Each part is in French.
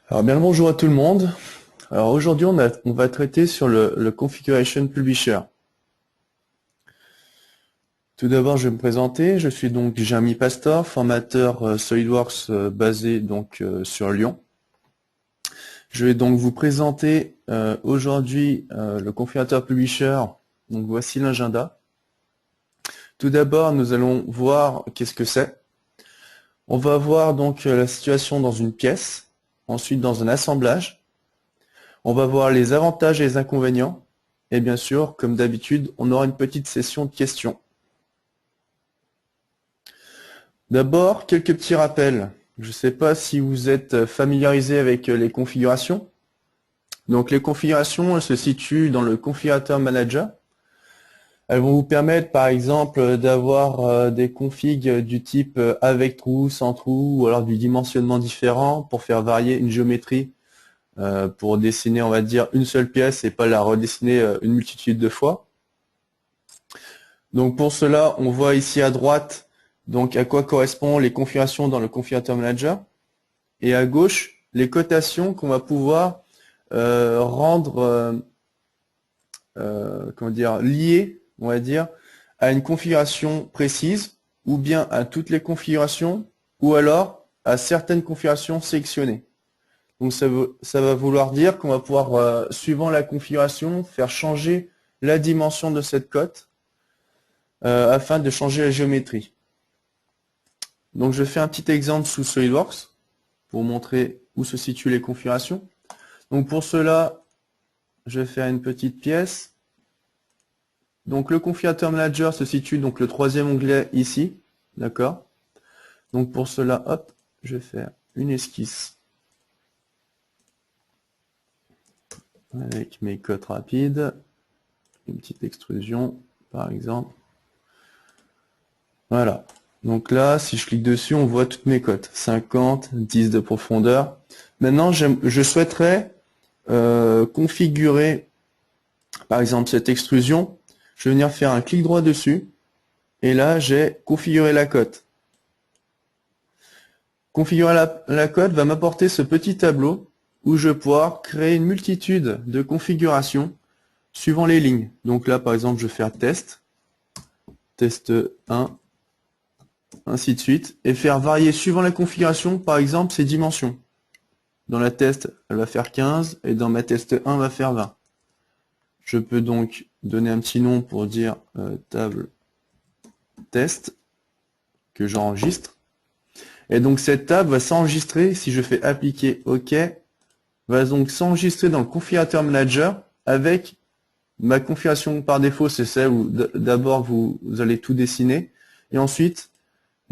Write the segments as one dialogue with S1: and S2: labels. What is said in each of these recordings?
S1: Alors bien le bonjour à tout le monde. Alors aujourd'hui on va traiter sur le Configuration Publisher. Tout d'abord je vais me présenter, je suis donc Jérémy Pastor, formateur SolidWorks basé donc sur Lyon. Je vais donc vous présenter aujourd'hui le configurateur Publisher. Donc voici l'agenda. Tout d'abord nous allons voir qu'est-ce que c'est. On va voir donc la situation dans une pièce, ensuite dans un assemblage. On va voir les avantages et les inconvénients. Et bien sûr, comme d'habitude, on aura une petite session de questions. D'abord, quelques petits rappels. Je ne sais pas si vous êtes familiarisé avec les configurations. Donc les configurations, elles se situent dans le configurateur manager. Elles vont vous permettre par exemple d'avoir des configs du type avec trou, sans trou, ou alors du dimensionnement différent pour faire varier une géométrie pour dessiner, on va dire, une seule pièce et pas la redessiner une multitude de fois. Donc pour cela, on voit ici à droite donc à quoi correspondent les configurations dans le configurateur manager, et à gauche les cotations qu'on va pouvoir rendre comment dire, liées, on va dire, à une configuration précise, ou bien à toutes les configurations, ou alors à certaines configurations sélectionnées. Donc ça va vouloir dire qu'on va pouvoir, suivant la configuration, faire changer la dimension de cette cote afin de changer la géométrie. Donc je fais un petit exemple sous SolidWorks pour montrer où se situent les configurations. Donc pour cela, je vais faire une petite pièce. Donc le configurateur manager se situe donc le troisième onglet ici, d'accord. Donc pour cela, hop, je vais faire une esquisse avec mes cotes rapides, une petite extrusion par exemple. Voilà. Donc là, si je clique dessus, on voit toutes mes cotes. 50, 10 de profondeur. Maintenant, je souhaiterais configurer, par exemple, cette extrusion. Je vais venir faire un clic droit dessus. Et là, j'ai configuré la cote. Configurer la cote va m'apporter ce petit tableau où je vais pouvoir créer une multitude de configurations suivant les lignes. Donc là, par exemple, je vais faire test, test 1, ainsi de suite, et faire varier suivant la configuration, par exemple, ses dimensions. Dans la test, elle va faire 15, et dans ma test 1, elle va faire 20. Je peux donc donner un petit nom pour dire table test, que j'enregistre. Et donc cette table va s'enregistrer, si je fais appliquer OK, va donc s'enregistrer dans le configurateur manager avec ma configuration par défaut, c'est celle où d'abord vous allez tout dessiner, et ensuite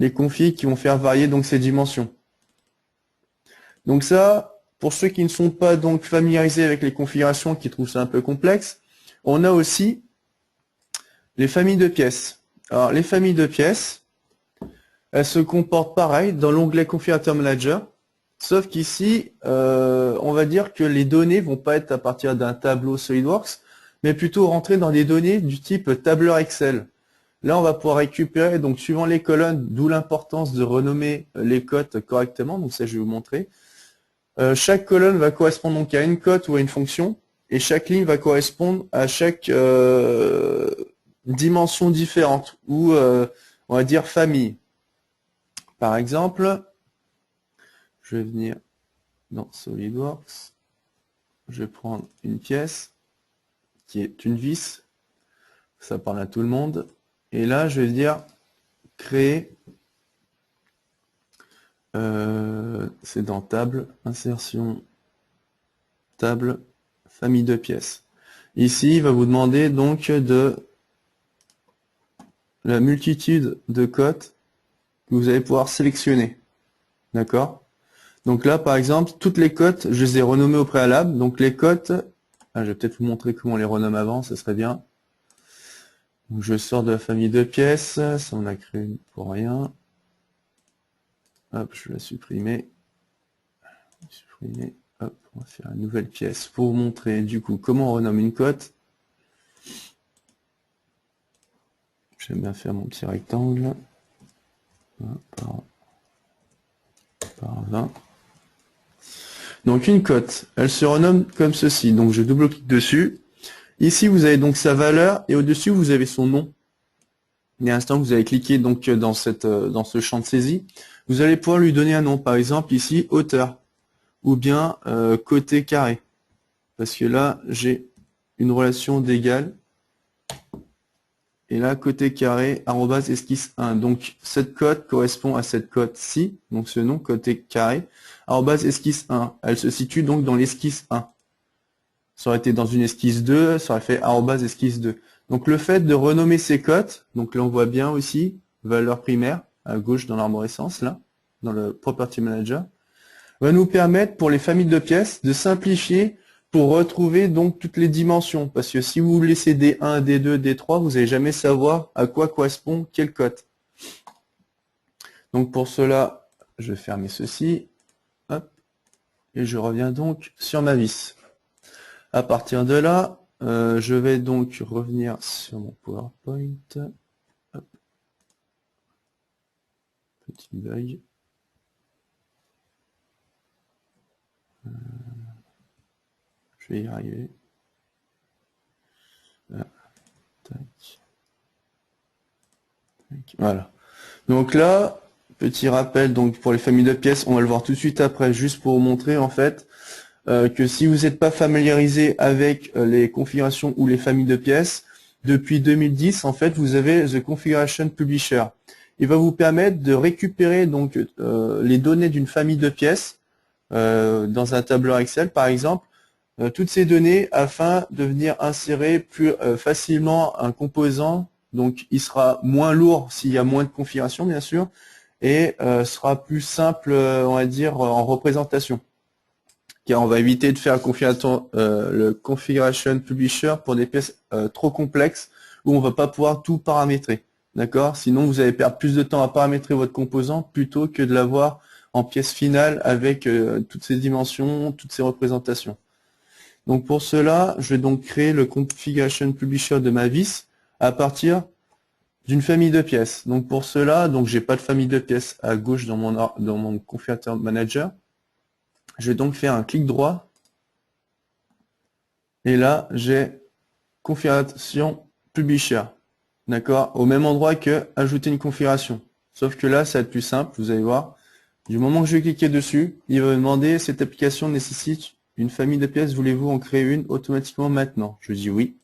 S1: les configs qui vont faire varier donc ces dimensions. Donc ça, pour ceux qui ne sont pas donc familiarisés avec les configurations, qui trouvent ça un peu complexe, on a aussi les familles de pièces. Alors les familles de pièces, elles se comportent pareil dans l'onglet configurateur manager, sauf qu'ici, on va dire que les données vont pas être à partir d'un tableau SolidWorks, mais plutôt rentrer dans des données du type tableur Excel. Là, on va pouvoir récupérer, donc suivant les colonnes, d'où l'importance de renommer les cotes correctement, donc ça je vais vous montrer. Chaque colonne va correspondre donc à une cote ou à une fonction, et chaque ligne va correspondre à chaque dimension différente, ou on va dire famille. Par exemple, je vais venir dans SolidWorks, je vais prendre une pièce qui est une vis, ça parle à tout le monde, et là je vais dire créer, c'est dans table, insertion, table, famille de pièces. Ici, il va vous demander donc de la multitude de cotes que vous allez pouvoir sélectionner. D'accord? Donc là, par exemple, toutes les cotes, je les ai renommées au préalable. Donc les cotes, je vais peut-être vous montrer comment on les renomme avant, ça serait bien. Donc je sors de la famille de pièces, ça on a créé pour rien. Hop, je vais la supprimer. Hop, on va faire une nouvelle pièce pour vous montrer du coup comment on renomme une cote. J'aime bien faire mon petit rectangle. par 20. Donc une cote, elle se renomme comme ceci. Donc je double-clique dessus. Ici, vous avez donc sa valeur et au-dessus, vous avez son nom. Et à l'instant que vous avez cliqué donc dans ce champ de saisie, vous allez pouvoir lui donner un nom. Par exemple, ici, auteur ou bien côté carré. Parce que là, j'ai une relation d'égal. Et là, côté carré, arrobase esquisse 1. Donc, cette cote correspond à cette cote-ci, donc ce nom, côté carré, arrobase esquisse 1. Elle se situe donc dans l'esquisse 1. Ça aurait été dans une esquisse 2, ça aurait fait arrobase esquisse 2. Donc, le fait de renommer ces cotes, donc là, on voit bien aussi, valeur primaire, à gauche dans l'arborescence, là, dans le Property Manager, va nous permettre, pour les familles de pièces, de simplifier pour retrouver donc toutes les dimensions. Parce que si vous laissez D1, D2, D3, vous n'allez jamais savoir à quoi correspond quelle cote. Donc pour cela, je vais fermer ceci. Hop, et je reviens donc sur ma vis. À partir de là, je vais donc revenir sur mon PowerPoint. Hop. Petit bug. Je vais y arriver. Là. Tac. Tac. Voilà. Donc là, petit rappel donc pour les familles de pièces, on va le voir tout de suite après, juste pour vous montrer en fait que si vous n'êtes pas familiarisé avec les configurations ou les familles de pièces, depuis 2010, en fait, vous avez The Configuration Publisher. Il va vous permettre de récupérer donc les données d'une famille de pièces dans un tableur Excel, par exemple, toutes ces données afin de venir insérer plus facilement un composant. Donc, il sera moins lourd s'il y a moins de configuration, bien sûr, et sera plus simple, on va dire, en représentation. Car on va éviter de faire le Configuration Publisher pour des pièces trop complexes où on ne va pas pouvoir tout paramétrer. D'accord? Sinon, vous allez perdre plus de temps à paramétrer votre composant plutôt que de l'avoir en pièce finale avec toutes ces dimensions, toutes ces représentations. Donc pour cela, je vais donc créer le Configuration Publisher de ma vis à partir d'une famille de pièces. Donc pour cela, donc j'ai pas de famille de pièces à gauche dans mon configurateur manager. Je vais donc faire un clic droit. Et là, j'ai configuration publisher. D'accord? Au même endroit que ajouter une configuration. Sauf que là, ça va être plus simple, vous allez voir. Du moment que je vais cliquer dessus, il va me demander cette application nécessite une famille de pièces, voulez-vous en créer une automatiquement maintenant? Je dis oui.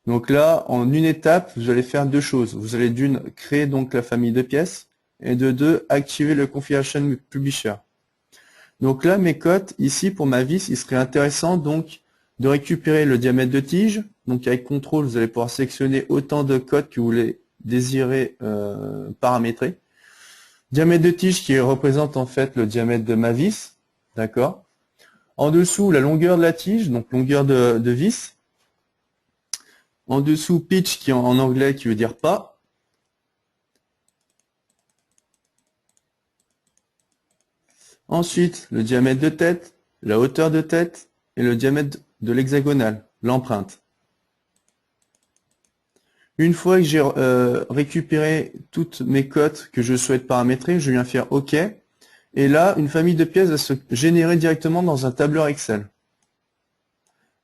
S1: Donc là, en une étape, vous allez faire deux choses. Vous allez d'une, créer donc la famille de pièces, et de deux, activer le Configuration Publisher. Donc là, mes cotes, ici, pour ma vis, il serait intéressant donc de récupérer le diamètre de tige. Donc avec contrôle, vous allez pouvoir sélectionner autant de cotes que vous voulez désirer paramétrer. Diamètre de tige qui représente en fait le diamètre de ma vis. D'accord. En dessous, la longueur de la tige, donc longueur de vis. En dessous, pitch qui en anglais qui veut dire pas. Ensuite, le diamètre de tête, la hauteur de tête et le diamètre de l'hexagonale, l'empreinte. Une fois que j'ai récupéré toutes mes cotes que je souhaite paramétrer, je viens faire OK. Et là, une famille de pièces va se générer directement dans un tableur Excel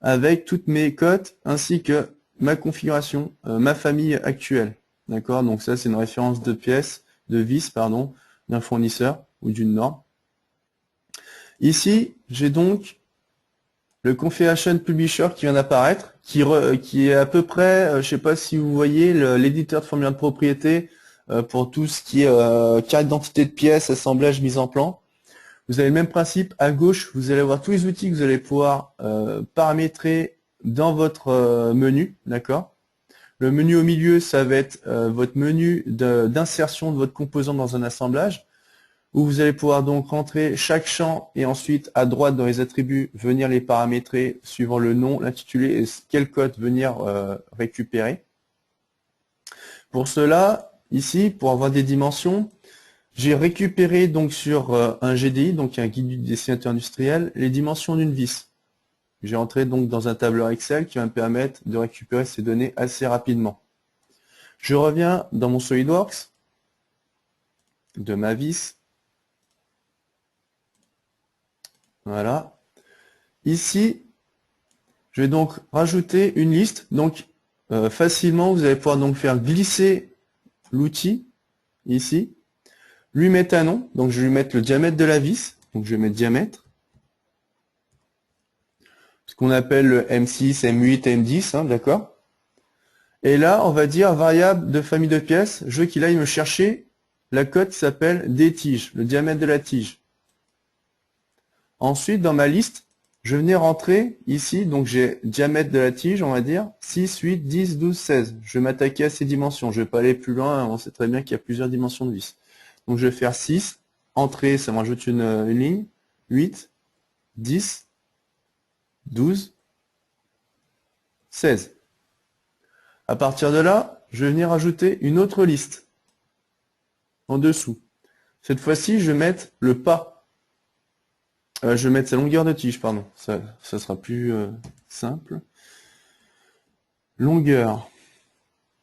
S1: avec toutes mes cotes ainsi que ma configuration, ma famille actuelle. D'accord? Donc ça, c'est une référence de pièces, de vis, pardon, d'un fournisseur ou d'une norme. Ici, j'ai donc le Configuration Publisher qui vient d'apparaître, qui est à peu près, je ne sais pas si vous voyez, l'éditeur de formulaire de propriété pour tout ce qui est carte d'identité de pièces, assemblage, mise en plan. Vous avez le même principe. À gauche, vous allez avoir tous les outils que vous allez pouvoir paramétrer dans votre menu. D'accord? Le menu au milieu, ça va être votre menu d'insertion de votre composant dans un assemblage, où vous allez pouvoir donc rentrer chaque champ et ensuite à droite dans les attributs, venir les paramétrer suivant le nom, l'intitulé et quel code venir récupérer. Pour cela, ici, pour avoir des dimensions, j'ai récupéré donc sur un GDI, donc un guide du dessinateur industriel, les dimensions d'une vis. J'ai entré donc dans un tableur Excel qui va me permettre de récupérer ces données assez rapidement. Je reviens dans mon SolidWorks. de ma vis. Voilà. Ici, je vais donc rajouter une liste. Donc, facilement, vous allez pouvoir donc faire glisser l'outil ici, lui mettre un nom. Donc, je vais lui mettre le diamètre de la vis. Donc, je vais mettre diamètre. Ce qu'on appelle le M6, M8, M10, hein, d'accord? Et là, on va dire variable de famille de pièces. Je veux qu'il aille me chercher la cote qui s'appelle des tiges, le diamètre de la tige. Ensuite, dans ma liste, je venais rentrer ici, donc j'ai diamètre de la tige, on va dire, 6, 8, 10, 12, 16. Je vais m'attaquer à ces dimensions. Je ne vais pas aller plus loin, on sait très bien qu'il y a plusieurs dimensions de vis. Donc je vais faire 6, entrée, ça me rajoute une ligne, 8, 10, 12, 16. À partir de là, je vais venir ajouter une autre liste en dessous. Cette fois-ci, je vais mettre le pas. Je vais mettre sa longueur de tige, pardon. Ça sera plus simple. Longueur.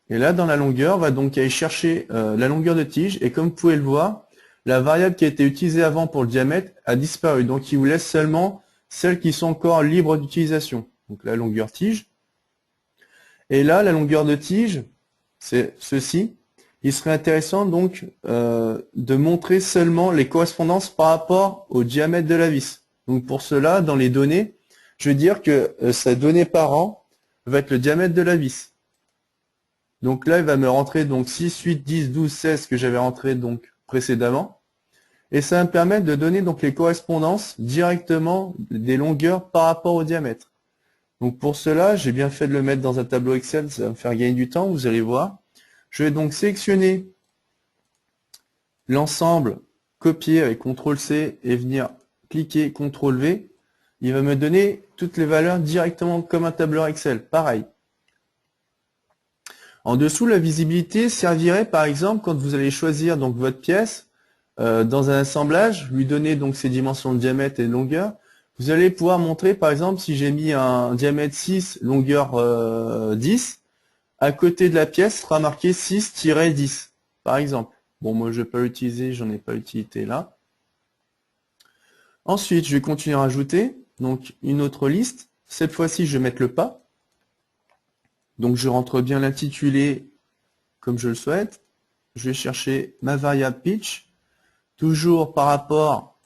S1: Et là, dans la longueur, on va donc aller chercher la longueur de tige. Et comme vous pouvez le voir, la variable qui a été utilisée avant pour le diamètre a disparu. Donc, il vous laisse seulement celles qui sont encore libres d'utilisation. Donc, la longueur tige. Et là, la longueur de tige, c'est ceci. Il serait intéressant donc de montrer seulement les correspondances par rapport au diamètre de la vis. Donc, pour cela, dans les données, je veux dire que sa donnée par an va être le diamètre de la vis. Donc là, il va me rentrer donc 6, 8, 10, 12, 16 que j'avais rentré donc précédemment. Et ça va me permettre de donner donc les correspondances directement des longueurs par rapport au diamètre. Donc pour cela, j'ai bien fait de le mettre dans un tableau Excel, ça va me faire gagner du temps, vous allez voir. Je vais donc sélectionner l'ensemble, copier avec CTRL-C et venir cliquer CTRL-V. Il va me donner toutes les valeurs directement comme un tableur Excel, pareil. En dessous, la visibilité servirait par exemple quand vous allez choisir donc votre pièce dans un assemblage, lui donner donc ses dimensions de diamètre et de longueur. Vous allez pouvoir montrer par exemple si j'ai mis un diamètre 6, longueur 10, à côté de la pièce sera marqué 6-10 par exemple. Bon, moi je vais pas l'utiliser, j'en ai pas l'utilité là. Ensuite, je vais continuer à rajouter donc une autre liste. Cette fois-ci, je vais mettre le pas. Donc je rentre bien l'intitulé comme je le souhaite. Je vais chercher ma variable pitch, toujours par rapport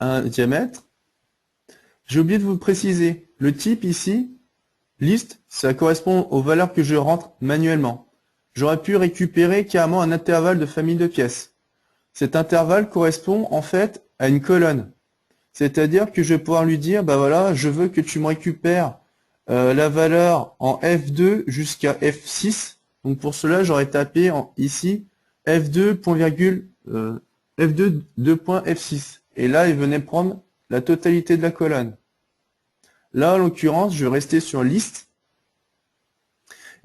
S1: à un diamètre. J'ai oublié de vous préciser, le type ici, liste, ça correspond aux valeurs que je rentre manuellement. J'aurais pu récupérer carrément un intervalle de famille de pièces. Cet intervalle correspond en fait à une colonne. C'est-à-dire que je vais pouvoir lui dire, bah voilà, je veux que tu me récupères la valeur en F2 jusqu'à F6. Donc pour cela, j'aurais tapé ici F2, F2 2.F6. Et là, il venait prendre la totalité de la colonne. Là, en l'occurrence, je vais rester sur liste.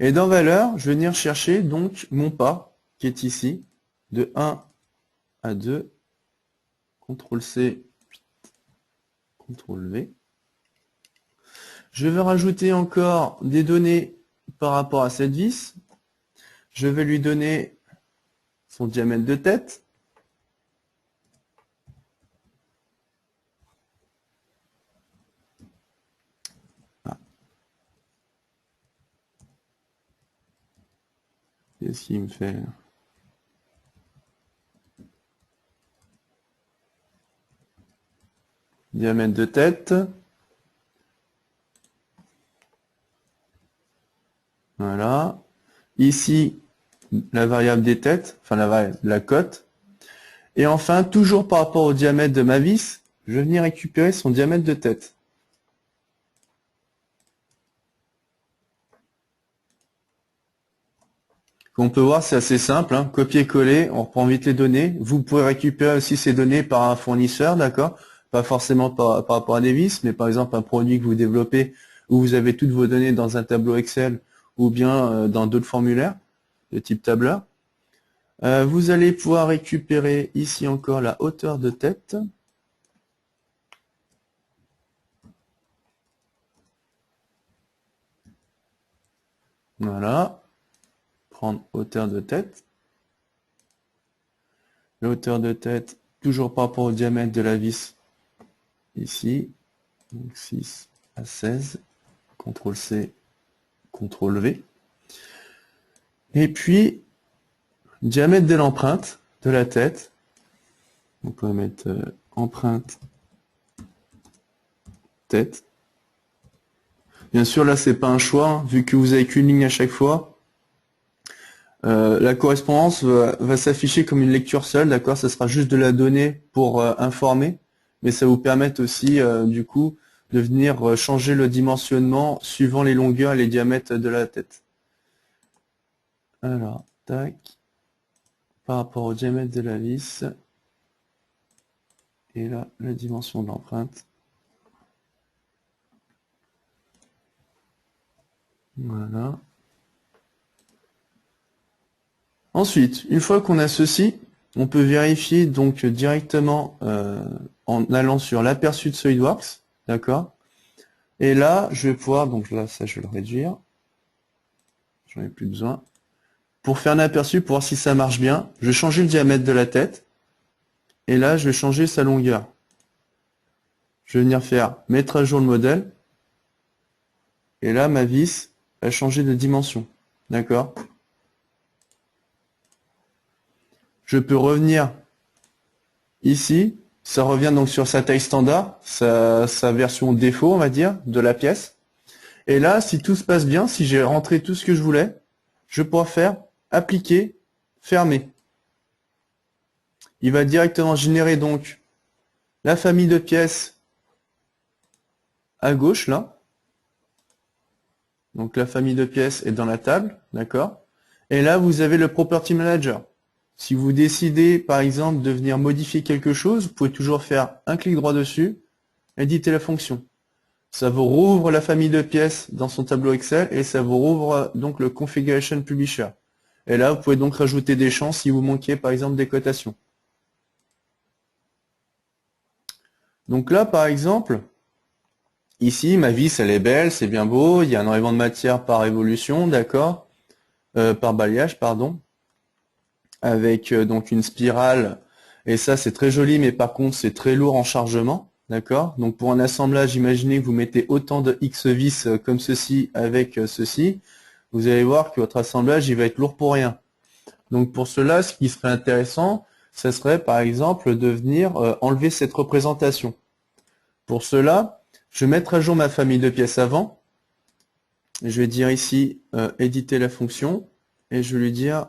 S1: Et dans valeur, je vais venir chercher donc mon pas, qui est ici, de 1 à 2. CTRL-C, CTRL-V. Je vais rajouter encore des données par rapport à cette vis. Je vais lui donner son diamètre de tête. Ah. Qu'est-ce qu'il me fait? Diamètre de tête. Voilà. Ici, la variable des têtes, enfin la cote. Et enfin, toujours par rapport au diamètre de ma vis, je vais venir récupérer son diamètre de tête. Comme on peut voir, c'est assez simple, hein. Copier-coller, on reprend vite les données. Vous pouvez récupérer aussi ces données par un fournisseur, d'accord? Pas forcément par rapport à des vis, mais par exemple un produit que vous développez où vous avez toutes vos données dans un tableau Excel ou bien dans d'autres formulaires de type tableur. Vous allez pouvoir récupérer ici encore la hauteur de tête. Voilà. Prendre hauteur de tête. la hauteur de tête, toujours par rapport au diamètre de la vis, ici, donc 6 à 16, CTRL-C, CTRL-V. Et puis, diamètre de l'empreinte de la tête, donc on va mettre empreinte tête. Bien sûr, là, c'est pas un choix, hein, vu que vous avez qu'une ligne à chaque fois. La correspondance va s'afficher comme une lecture seule, d'accord? Ça sera juste de la donnée pour informer, mais ça vous permet aussi, du coup, de venir changer le dimensionnement suivant les longueurs et les diamètres de la tête. Alors, tac, par rapport au diamètre de la vis, et là, la dimension de l'empreinte. Voilà. Ensuite, une fois qu'on a ceci, on peut vérifier donc directement en allant sur l'aperçu de SolidWorks, d'accord? Et là, je vais pouvoir, donc là, ça je vais le réduire, j'en ai plus besoin. Pour faire un aperçu, pour voir si ça marche bien, je vais changer le diamètre de la tête, et là, je vais changer sa longueur. Je vais venir faire mettre à jour le modèle, et là, ma vis va changer de dimension, d'accord? Je peux revenir ici, ça revient donc sur sa taille standard, sa version défaut, on va dire, de la pièce. Et là, si tout se passe bien, si j'ai rentré tout ce que je voulais, je pourrais faire appliquer, fermer. Il va directement générer donc la famille de pièces à gauche, là. Donc la famille de pièces est dans la table, d'accord? Et là, vous avez le Property Manager. Si vous décidez, par exemple, de venir modifier quelque chose, vous pouvez toujours faire un clic droit dessus, éditer la fonction. Ça vous rouvre la famille de pièces dans son tableau Excel et ça vous rouvre donc le Configuration Publisher. Et là, vous pouvez donc rajouter des champs si vous manquiez, par exemple, des cotations. Donc là, par exemple, ici, ma vis, elle est belle, c'est bien beau, il y a un enlèvement de matière par évolution, d'accord, par balayage, pardon, avec donc une spirale, et ça, c'est très joli, mais par contre, c'est très lourd en chargement, d'accord. Donc pour un assemblage, imaginez que vous mettez autant de X vis comme ceci avec ceci, vous allez voir que votre assemblage, il va être lourd pour rien. Donc pour cela, ce qui serait intéressant, ce serait par exemple de venir enlever cette représentation. Pour cela, je vais mettre à jour ma famille de pièces avant. Je vais dire ici éditer la fonction et je vais lui dire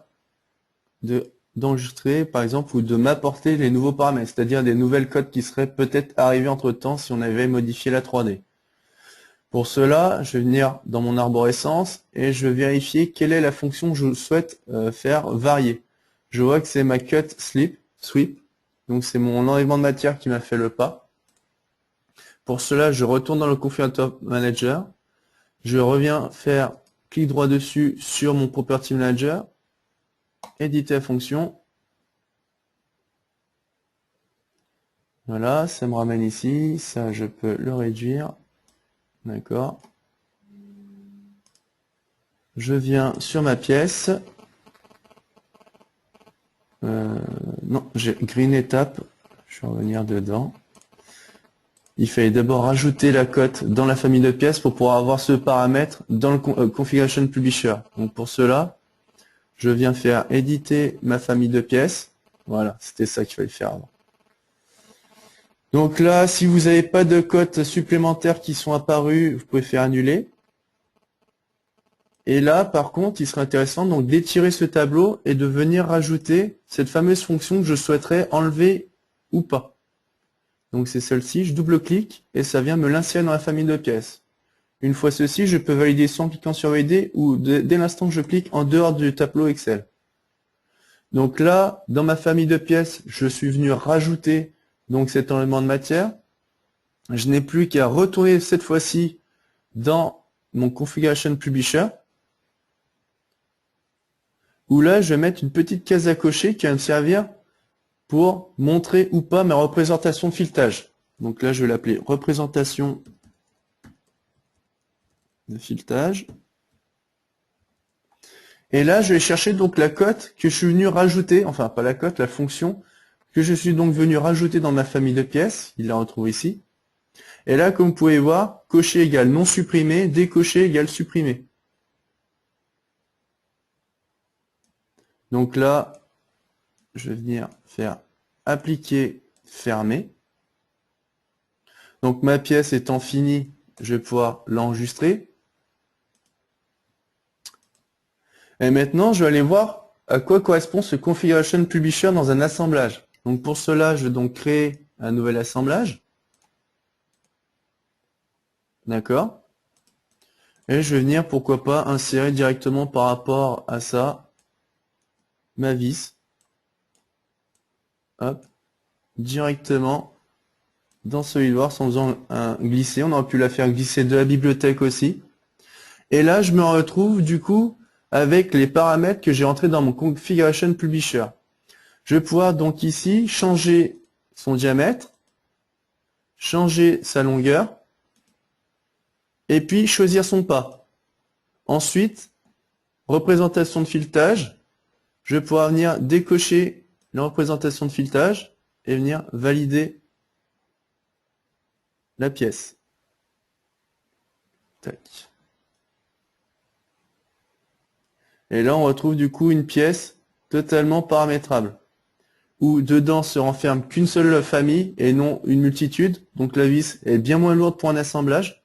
S1: d'enregistrer par exemple ou de m'apporter les nouveaux paramètres, c'est-à-dire des nouvelles codes qui seraient peut-être arrivées entre temps si on avait modifié la 3D. Pour cela, je vais venir dans mon arborescence et je vais vérifier quelle est la fonction que je souhaite faire varier. Je vois que c'est ma cut sweep, donc c'est mon enlèvement de matière qui m'a fait le pas. Pour cela, je retourne dans le Configurator Manager, je reviens faire clic droit dessus sur mon Property Manager, éditer la fonction. Voilà, ça me ramène ici, ça je peux le réduire, d'accord. Je viens sur ma pièce. Non, j'ai green étape. Je vais revenir dedans. Il fallait d'abord rajouter la cote dans la famille de pièces pour pouvoir avoir ce paramètre dans le Configuration Publisher. Donc pour cela, je viens faire éditer ma famille de pièces. Voilà, c'était ça qu'il fallait faire avant. Donc là, si vous n'avez pas de cotes supplémentaires qui sont apparues, vous pouvez faire annuler. Et là, par contre, il serait intéressant donc d'étirer ce tableau et de venir rajouter cette fameuse fonction que je souhaiterais enlever ou pas. Donc c'est celle-ci, je double-clique et ça vient me l'insérer dans la famille de pièces. Une fois ceci, je peux valider soit en cliquant sur valider ou dès l'instant que je clique en dehors du tableau Excel. Donc là, dans ma famille de pièces, je suis venu rajouter donc cet enlèvement de matière. Je n'ai plus qu'à retourner cette fois-ci dans mon Configuration Publisher, où là, je vais mettre une petite case à cocher qui va me servir pour montrer ou pas ma représentation de filetage. Donc là, je vais l'appeler représentation de filetage. Et là, je vais chercher donc la cote que je suis venu rajouter, enfin pas la cote, la fonction que je suis donc venu rajouter dans ma famille de pièces. Il la retrouve ici. Et là, comme vous pouvez voir, coché égale non supprimé, décoché égale supprimé. Donc là, je vais venir faire appliquer, fermer. Donc ma pièce étant finie, je vais pouvoir l'enregistrer. Et maintenant, je vais aller voir à quoi correspond ce configuration publisher dans un assemblage. Donc pour cela, je vais donc créer un nouvel assemblage. D'accord. Et je vais venir, pourquoi pas, insérer directement par rapport à ça ma vis. Hop. Directement dans SolidWorks en faisant un glisser. On aurait pu la faire glisser de la bibliothèque aussi. Et là, je me retrouve du coup avec les paramètres que j'ai rentrés dans mon configuration publisher. Je vais pouvoir donc ici changer son diamètre, changer sa longueur, et puis choisir son pas. Ensuite, représentation de filetage, je vais pouvoir venir décocher la représentation de filetage et venir valider la pièce. Tac. Et là, on retrouve du coup une pièce totalement paramétrable, où dedans se renferme qu'une seule famille et non une multitude. Donc la vis est bien moins lourde pour un assemblage.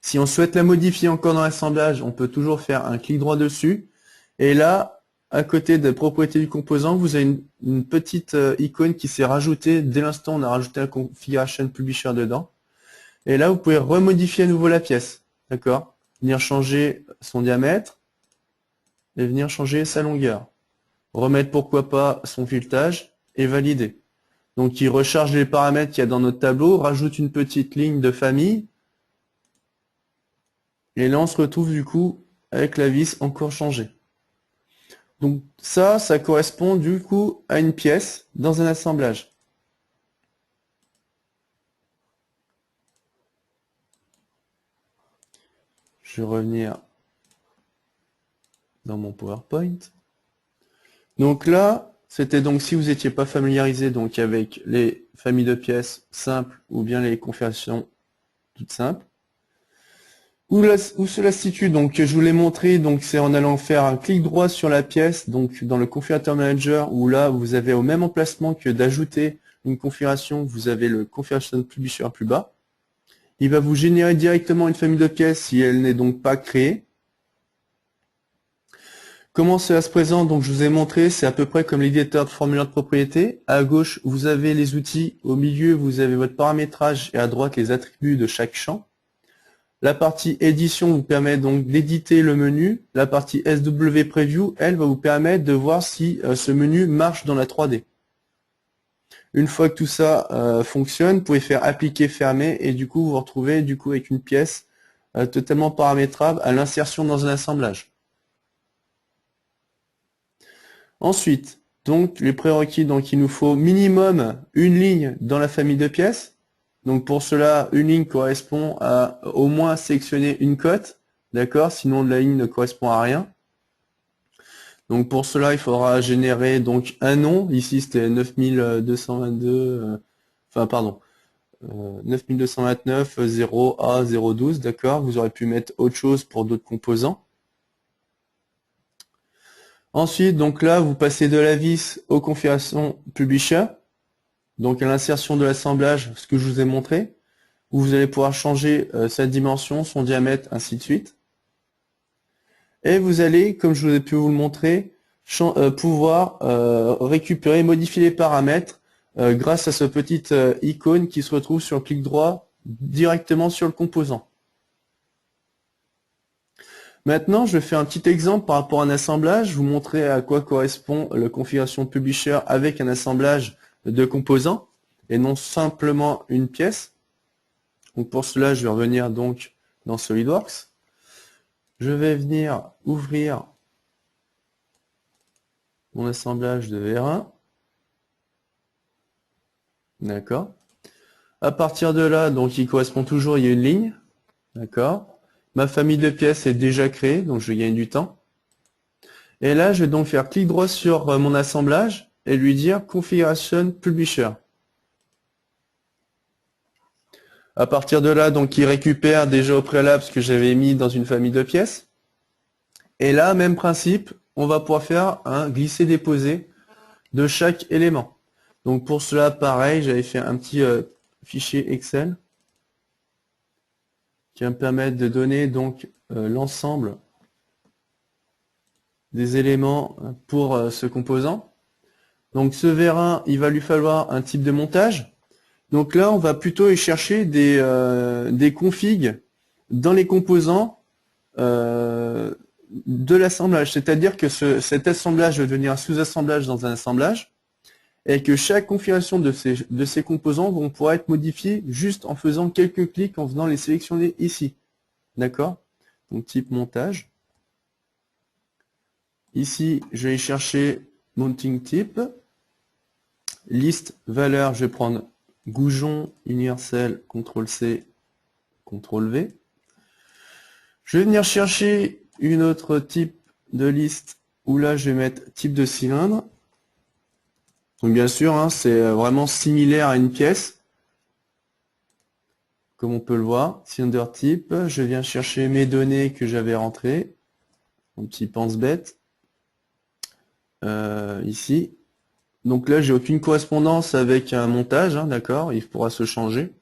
S1: Si on souhaite la modifier encore dans l'assemblage, on peut toujours faire un clic droit dessus. Et là, à côté des propriétés du composant, vous avez une petite icône qui s'est rajoutée dès l'instant où on a rajouté la configuration publisher dedans. Et là, vous pouvez remodifier à nouveau la pièce. D'accord? Venir changer son diamètre et venir changer sa longueur. Remettre pourquoi pas son filetage et valider. Donc il recharge les paramètres qu'il y a dans notre tableau, rajoute une petite ligne de famille. Et là, on se retrouve du coup avec la vis encore changée. Donc ça correspond du coup à une pièce dans un assemblage. Je vais revenir dans mon PowerPoint. Donc là, c'était donc si vous n'étiez pas familiarisé donc avec les familles de pièces simples ou bien les configurations toutes simples. Où cela se situe, donc je vous l'ai montré, donc c'est en allant faire un clic droit sur la pièce, donc dans le configurateur manager, où là vous avez au même emplacement que d'ajouter une configuration, vous avez le configuration publisher plus bas. Il va vous générer directement une famille de pièces si elle n'est donc pas créée. Comment cela se présente? Donc je vous ai montré, c'est à peu près comme l'éditeur de formulaire de propriété. À gauche, vous avez les outils, au milieu, vous avez votre paramétrage et à droite les attributs de chaque champ. La partie édition vous permet donc d'éditer le menu. La partie SW Preview, elle, va vous permettre de voir si ce menu marche dans la 3D. Une fois que tout ça fonctionne, vous pouvez faire appliquer, fermer et du coup vous vous retrouvez du coup avec une pièce totalement paramétrable à l'insertion dans un assemblage. Ensuite, donc les prérequis, donc il nous faut minimum une ligne dans la famille de pièces. Donc pour cela, une ligne correspond à au moins sélectionner une cote, d'accord? Sinon la ligne ne correspond à rien. Donc pour cela, il faudra générer donc un nom. Ici c'était 9222, enfin pardon, 9229 0A 012, d'accord? Vous aurez pu mettre autre chose pour d'autres composants. Ensuite, donc là, vous passez de la vis aux configurations publisher, donc à l'insertion de l'assemblage, ce que je vous ai montré, où vous allez pouvoir changer sa dimension, son diamètre, ainsi de suite. Et vous allez, comme je vous ai pu vous le montrer, pouvoir récupérer, modifier les paramètres grâce à ce petite icône qui se retrouve sur le clic droit directement sur le composant. Maintenant, je fais un petit exemple par rapport à un assemblage, vous montrer à quoi correspond la configuration publisher avec un assemblage de composants et non simplement une pièce. Donc pour cela, je vais revenir donc dans SolidWorks. Je vais venir ouvrir mon assemblage de VR1. D'accord. À partir de là, donc il correspond toujours, il y a une ligne. D'accord. Ma famille de pièces est déjà créée, donc je gagne du temps. Et là, je vais donc faire clic droit sur mon assemblage et lui dire Configuration Publisher. À partir de là, donc il récupère déjà au préalable ce que j'avais mis dans une famille de pièces. Et là, même principe, on va pouvoir faire un glisser-déposer de chaque élément. Donc pour cela, pareil, j'avais fait un petit fichier Excel qui va me permettre de donner donc l'ensemble des éléments pour ce composant. Donc ce vérin, il va lui falloir un type de montage. Donc là, on va plutôt y chercher des configs dans les composants de l'assemblage. C'est-à-dire que cet assemblage va devenir un sous-assemblage dans un assemblage et que chaque configuration de ces composants vont pouvoir être modifiés juste en faisant quelques clics, en venant les sélectionner ici. D'accord? Donc type montage. Ici, je vais y chercher mounting type. Liste valeur, je vais prendre Goujon universel, CTRL-C, CTRL-V. Je vais venir chercher une autre type de liste où là je vais mettre type de cylindre. Donc bien sûr, hein, c'est vraiment similaire à une pièce, comme on peut le voir. Cylinder type, je viens chercher mes données que j'avais rentrées. Un petit pense-bête. Ici. Donc là, j'ai aucune correspondance avec un montage, hein, d'accord, il pourra se changer.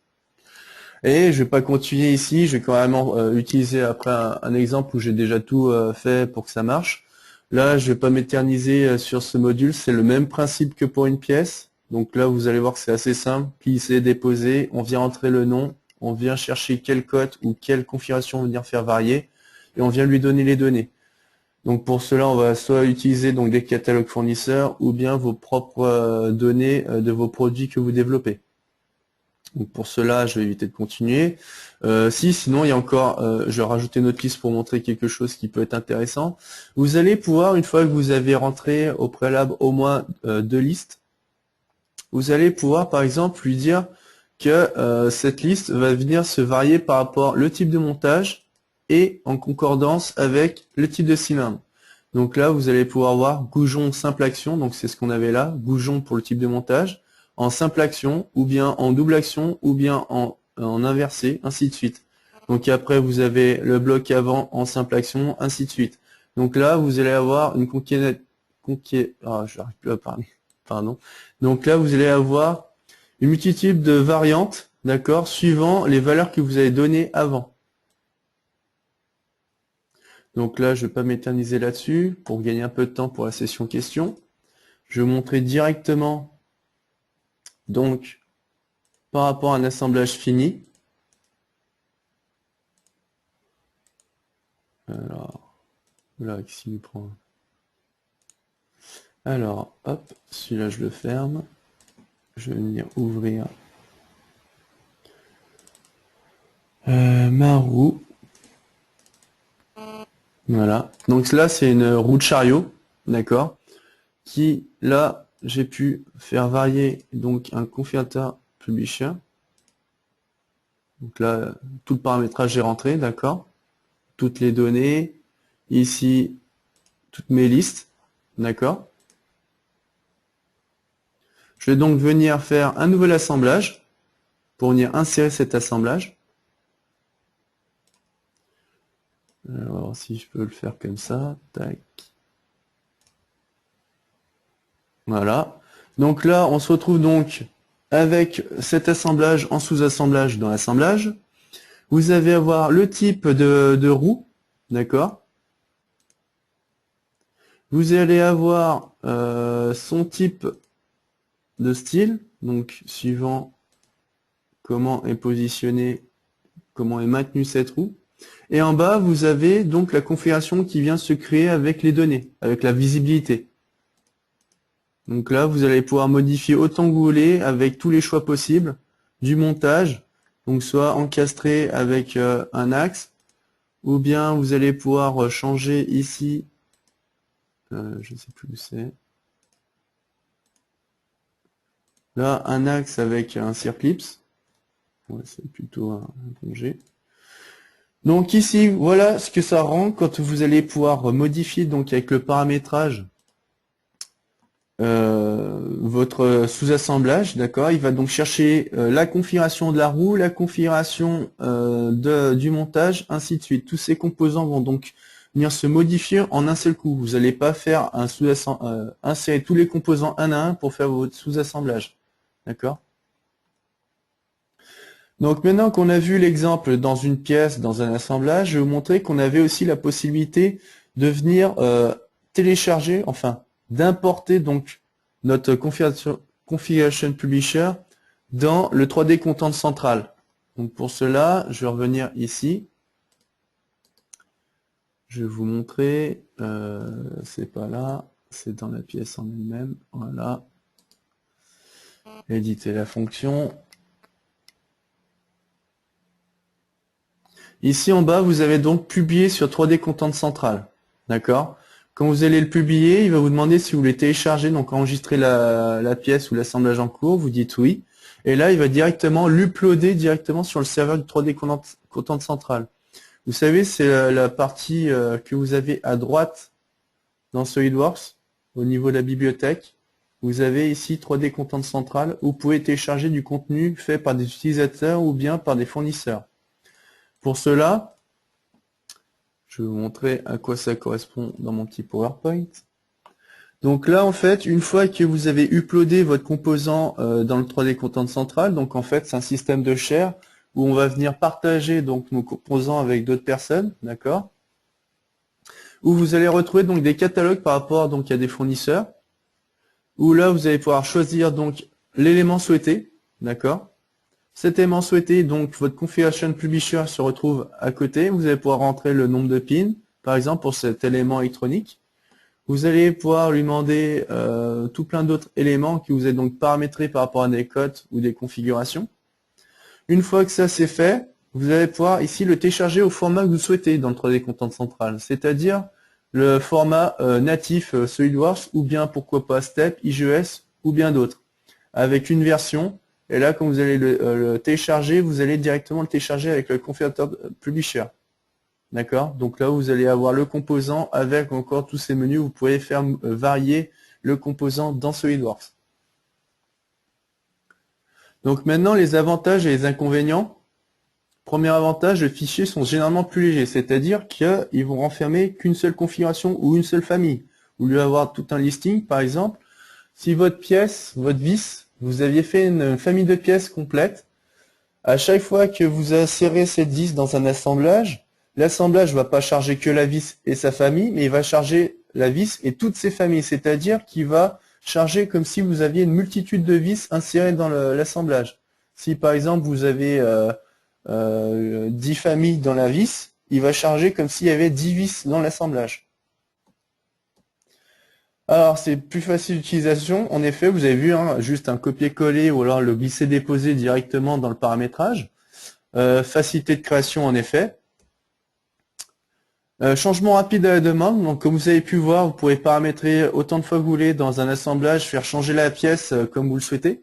S1: Et je vais pas continuer ici, je vais carrément utiliser après un exemple où j'ai déjà tout fait pour que ça marche. Là, je vais pas m'éterniser sur ce module, c'est le même principe que pour une pièce. Donc là, vous allez voir que c'est assez simple, glisser, déposer, on vient entrer le nom, on vient chercher quelle cote ou quelle configuration on va venir faire varier, et on vient lui donner les données. Donc pour cela, on va soit utiliser donc des catalogues fournisseurs ou bien vos propres données de vos produits que vous développez. Donc pour cela, je vais éviter de continuer. Sinon, il y a encore, je vais rajouter une autre liste pour montrer quelque chose qui peut être intéressant. Vous allez pouvoir, une fois que vous avez rentré au préalable au moins deux listes, vous allez pouvoir par exemple lui dire que cette liste va venir se varier par rapport au type de montage et en concordance avec le type de cylindre. Donc là, vous allez pouvoir voir Goujon simple action, donc c'est ce qu'on avait là, Goujon pour le type de montage, en simple action, ou bien en double action, ou bien en inversé, ainsi de suite. Donc après, vous avez le bloc avant en simple action, ainsi de suite. Donc là, vous allez avoir une j'arrive plus à parler, pardon. Donc là, vous allez avoir une multitude de variantes, d'accord, suivant les valeurs que vous avez données avant. Donc là, je ne vais pas m'éterniser là-dessus pour gagner un peu de temps pour la session questions. Je vais vous montrer directement, donc, par rapport à un assemblage fini. Alors, là, ici, il prend. Alors, hop, celui-là, je le ferme. Je vais venir ouvrir ma roue. Voilà. Donc là, c'est une roue de chariot, d'accord, qui, là, j'ai pu faire varier donc un configurateur publisher. Donc là, tout le paramétrage est rentré, d'accord. Toutes les données, ici, toutes mes listes, d'accord. Je vais donc venir faire un nouvel assemblage pour venir insérer cet assemblage. On va voir si je peux le faire comme ça. Tac. Voilà. Donc là, on se retrouve donc avec cet assemblage en sous-assemblage dans l'assemblage. Vous allez avoir le type de roue, d'accord. Vous allez avoir son type de style, donc suivant comment est positionné, comment est maintenue cette roue. Et en bas, vous avez donc la configuration qui vient se créer avec les données, avec la visibilité. Donc là, vous allez pouvoir modifier autant que vous voulez avec tous les choix possibles du montage, donc soit encastré avec un axe, ou bien vous allez pouvoir changer ici, je ne sais plus où c'est, là un axe avec un circlips, ouais, c'est plutôt un congé. Donc ici, voilà ce que ça rend quand vous allez pouvoir modifier donc avec le paramétrage votre sous-assemblage, d'accord? Il va donc chercher la configuration de la roue, la configuration du montage, ainsi de suite. Tous ces composants vont donc venir se modifier en un seul coup. Vous n'allez pas faire un insérer tous les composants un à un pour faire votre sous-assemblage, d'accord? Donc maintenant qu'on a vu l'exemple dans une pièce, dans un assemblage, je vais vous montrer qu'on avait aussi la possibilité de venir télécharger, enfin d'importer donc notre configuration publisher dans le 3D Content Central. Donc pour cela, je vais revenir ici. Je vais vous montrer, c'est pas là, c'est dans la pièce en elle-même. Voilà. Éditer la fonction. Ici en bas, vous avez donc publié sur 3D Content Central. D'accord? Quand vous allez le publier, il va vous demander si vous voulez télécharger, donc enregistrer la pièce ou l'assemblage en cours. Vous dites oui. Et là, il va directement l'uploader directement sur le serveur du 3D Content Central. Vous savez, c'est la partie que vous avez à droite dans SolidWorks, au niveau de la bibliothèque. Vous avez ici 3D Content Central où vous pouvez télécharger du contenu fait par des utilisateurs ou bien par des fournisseurs. Pour cela, je vais vous montrer à quoi ça correspond dans mon petit PowerPoint. Donc là, en fait, une fois que vous avez uploadé votre composant dans le 3D Content Central, donc en fait, c'est un système de share où on va venir partager donc nos composants avec d'autres personnes, d'accord? Où vous allez retrouver donc des catalogues par rapport donc à des fournisseurs, où là, vous allez pouvoir choisir donc l'élément souhaité, d'accord? Cet élément souhaité, donc votre configuration publisher se retrouve à côté. Vous allez pouvoir rentrer le nombre de pins, par exemple pour cet élément électronique. Vous allez pouvoir lui demander tout plein d'autres éléments qui vous êtes donc paramétrés par rapport à des codes ou des configurations. Une fois que ça c'est fait, vous allez pouvoir ici le télécharger au format que vous souhaitez dans le 3D Content Central, c'est-à-dire le format natif SolidWorks ou bien pourquoi pas Step, IGES ou bien d'autres, avec une version. Et là, quand vous allez le télécharger, vous allez directement le télécharger avec le configurateur Publisher. D'accord? Donc là, vous allez avoir le composant avec encore tous ces menus. Vous pouvez faire varier le composant dans SolidWorks. Donc maintenant, les avantages et les inconvénients. Premier avantage, les fichiers sont généralement plus légers, c'est-à-dire qu'ils vont renfermer qu'une seule configuration ou une seule famille. Au lieu d'avoir tout un listing, par exemple, si votre pièce, votre vis, vous aviez fait une famille de pièces complète, à chaque fois que vous insérez cette vis dans un assemblage, l'assemblage ne va pas charger que la vis et sa famille, mais il va charger la vis et toutes ses familles, c'est-à-dire qu'il va charger comme si vous aviez une multitude de vis insérées dans l'assemblage. Si par exemple vous avez 10 familles dans la vis, il va charger comme s'il y avait 10 vis dans l'assemblage. Alors c'est plus facile d'utilisation, en effet vous avez vu, hein, juste un copier-coller ou alors le glisser-déposer directement dans le paramétrage. Facilité de création en effet. Changement rapide à la demande, donc comme vous avez pu voir, vous pouvez paramétrer autant de fois que vous voulez dans un assemblage, faire changer la pièce comme vous le souhaitez.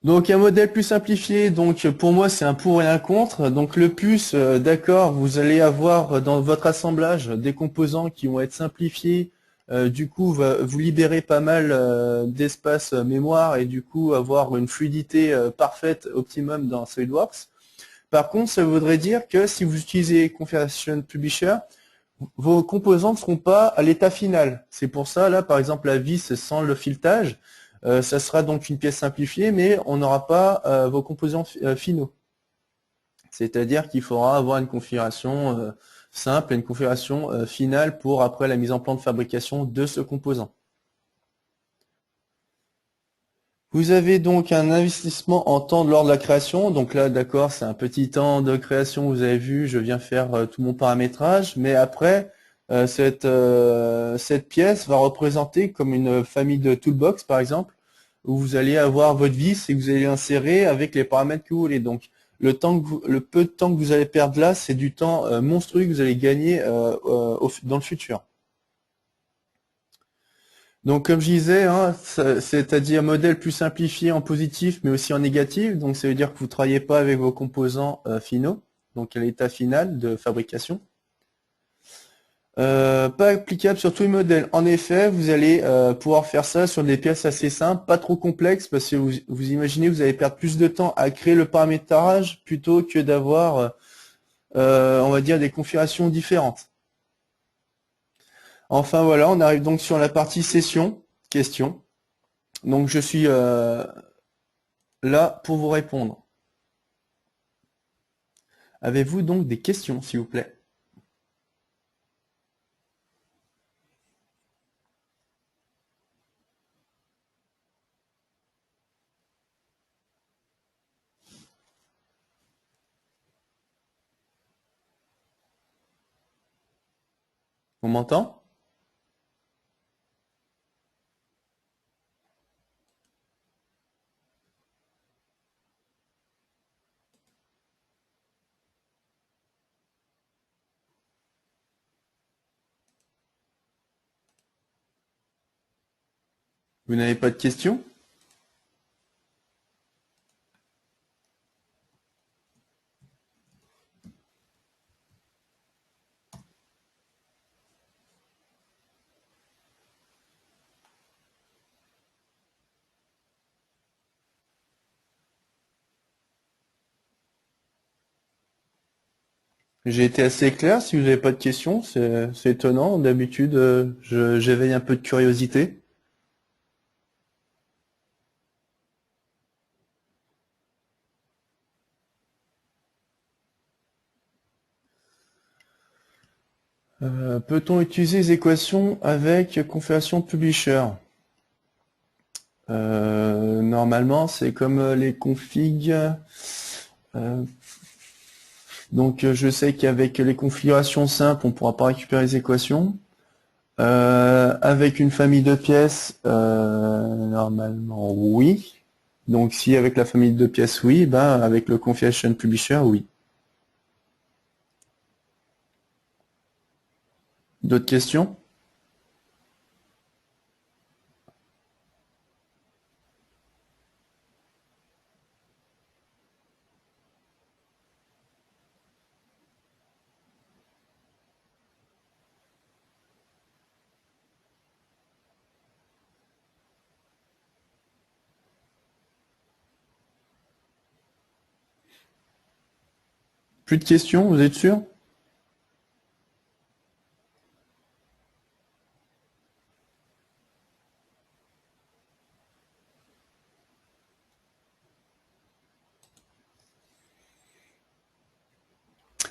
S1: Donc un modèle plus simplifié, donc pour moi c'est un pour et un contre. Donc le plus, d'accord, vous allez avoir dans votre assemblage des composants qui vont être simplifiés, du coup vous libérez pas mal d'espace mémoire et du coup avoir une fluidité parfaite, optimum dans SolidWorks. Par contre, ça voudrait dire que si vous utilisez Configuration Publisher, vos composants ne seront pas à l'état final. C'est pour ça, là, par exemple, la vis sans le filetage, ça sera donc une pièce simplifiée, mais on n'aura pas vos composants finaux. C'est-à-dire qu'il faudra avoir une configuration simple et une configuration finale pour après la mise en plan de fabrication de ce composant. Vous avez donc un investissement en temps de l'ordre de la création. Donc là, d'accord, c'est un petit temps de création. Vous avez vu, je viens faire tout mon paramétrage. Mais après, cette pièce va représenter comme une famille de toolbox, par exemple, où vous allez avoir votre vis et que vous allez l'insérer avec les paramètres que vous voulez. Donc, le peu de temps que vous allez perdre là, c'est du temps monstrueux que vous allez gagner dans le futur. Donc comme je disais, hein, c'est-à-dire un modèle plus simplifié en positif mais aussi en négatif. Donc ça veut dire que vous ne travaillez pas avec vos composants finaux, donc à l'état final de fabrication. Pas applicable sur tous les modèles. En effet, vous allez pouvoir faire ça sur des pièces assez simples, pas trop complexes, parce que vous imaginez, vous allez perdre plus de temps à créer le paramétrage plutôt que d'avoir, on va dire, des configurations différentes. Enfin voilà, on arrive donc sur la partie session, question. Donc je suis là pour vous répondre. Avez-vous donc des questions, s'il vous plaît? On m'entend? Vous n'avez pas de questions? J'ai été assez clair, si vous n'avez pas de questions, c'est étonnant. D'habitude, j'éveille un peu de curiosité. Peut-on utiliser les équations avec configuration publisher? Normalement, c'est comme les configs. Euh, donc, je sais qu'avec les configurations simples, on ne pourra pas récupérer les équations. Avec une famille de pièces, normalement, oui. Donc, si avec la famille de pièces, oui, ben, avec le configuration publisher, oui. D'autres questions? Plus de questions, vous êtes sûr?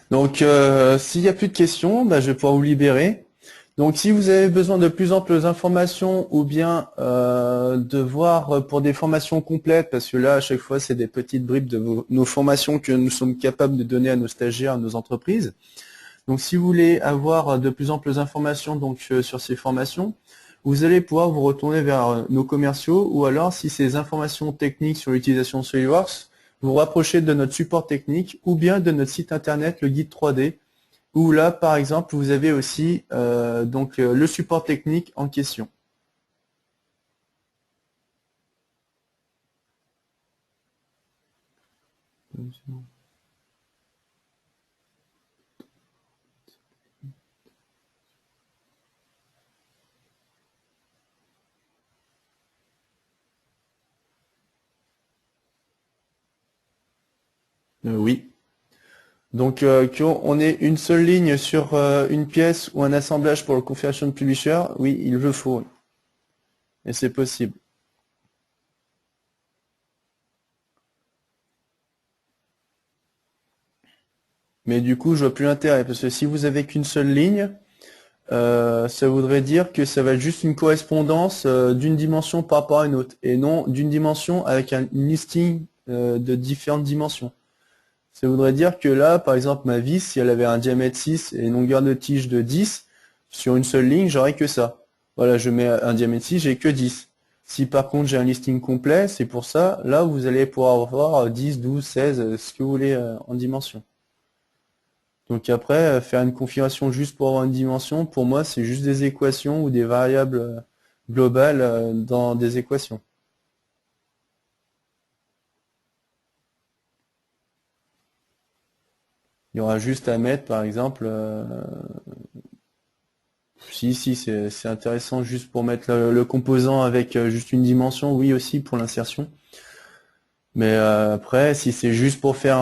S1: Donc, s'il n'y a plus de questions, bah, je vais pouvoir vous libérer. Donc, si vous avez besoin de plus amples informations ou bien de voir pour des formations complètes, parce que là, à chaque fois, c'est des petites bribes de nos formations que nous sommes capables de donner à nos stagiaires, à nos entreprises. Donc, si vous voulez avoir de plus amples informations donc, sur ces formations, vous allez pouvoir vous retourner vers nos commerciaux ou alors, si ces informations techniques sur l'utilisation de SolidWorks, vous rapprocher de notre support technique ou bien de notre site internet, le guide 3D, où là, par exemple, vous avez aussi donc le support technique en question. Oui. Donc, qu'on ait une seule ligne sur une pièce ou un assemblage pour le Configuration Publisher, oui, il le faut. Et c'est possible. Mais du coup, je vois plus l'intérêt, parce que si vous avez qu'une seule ligne, ça voudrait dire que ça va être juste une correspondance d'une dimension par rapport à une autre, et non d'une dimension avec un listing de différentes dimensions. Ça voudrait dire que là, par exemple, ma vis, si elle avait un diamètre 6 et une longueur de tige de 10, sur une seule ligne, j'aurais que ça. Voilà, je mets un diamètre 6, j'ai que 10. Si par contre j'ai un listing complet, c'est pour ça, là vous allez pouvoir avoir 10, 12, 16, ce que vous voulez en dimension. Donc après, faire une configuration juste pour avoir une dimension, pour moi, c'est juste des équations ou des variables globales dans des équations. Il y aura juste à mettre, par exemple, Si, c'est intéressant juste pour mettre le composant avec juste une dimension, oui aussi pour l'insertion. Mais après, si c'est juste pour faire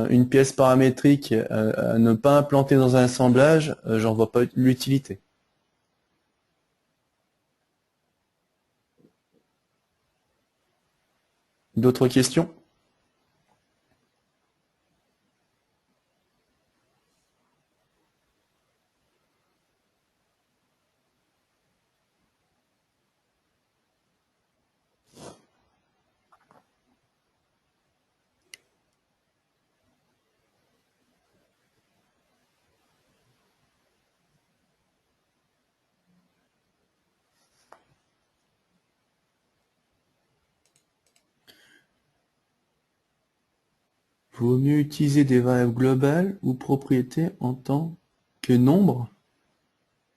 S1: une pièce paramétrique à ne pas implanter dans un assemblage, j'en vois pas l'utilité. D'autres questions? Vaut mieux utiliser des variables globales ou propriétés en tant que nombre?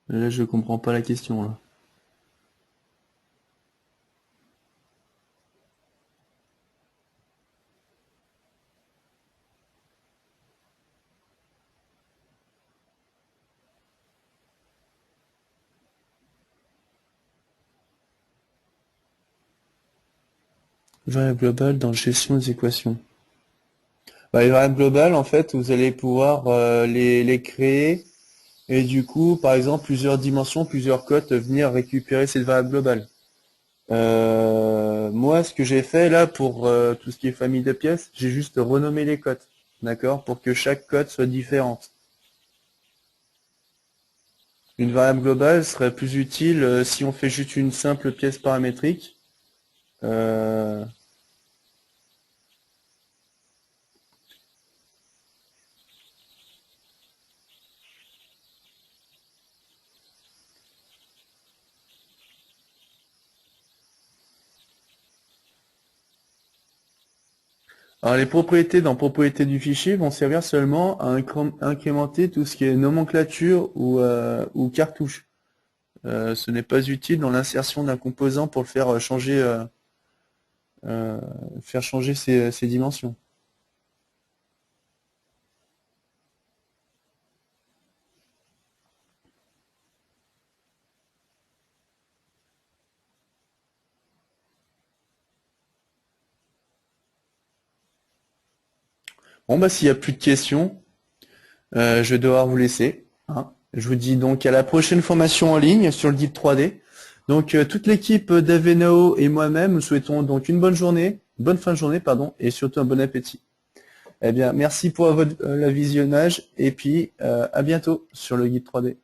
S1: Là, je comprends pas la question là. Variable globale dans gestion des équations. Bah, les variables globales, en fait, vous allez pouvoir les créer et du coup, par exemple, plusieurs dimensions, plusieurs cotes venir récupérer cette variable globale. Moi, ce que j'ai fait là pour tout ce qui est famille de pièces, j'ai juste renommé les cotes, d'accord, pour que chaque cote soit différente. Une variable globale serait plus utile si on fait juste une simple pièce paramétrique. Euh, Alors les propriétés dans propriétés du fichier vont servir seulement à incrémenter tout ce qui est nomenclature ou cartouche. Ce n'est pas utile dans l'insertion d'un composant pour le euh, faire changer ses dimensions. Bon bah s'il n'y a plus de questions, je vais devoir vous laisser, hein. Je vous dis donc à la prochaine formation en ligne sur le guide 3D. Donc toute l'équipe d'Avenao et moi-même nous souhaitons donc une bonne journée, bonne fin de journée pardon, et surtout un bon appétit. Eh bien, merci pour votre le visionnage et puis à bientôt sur le guide 3D.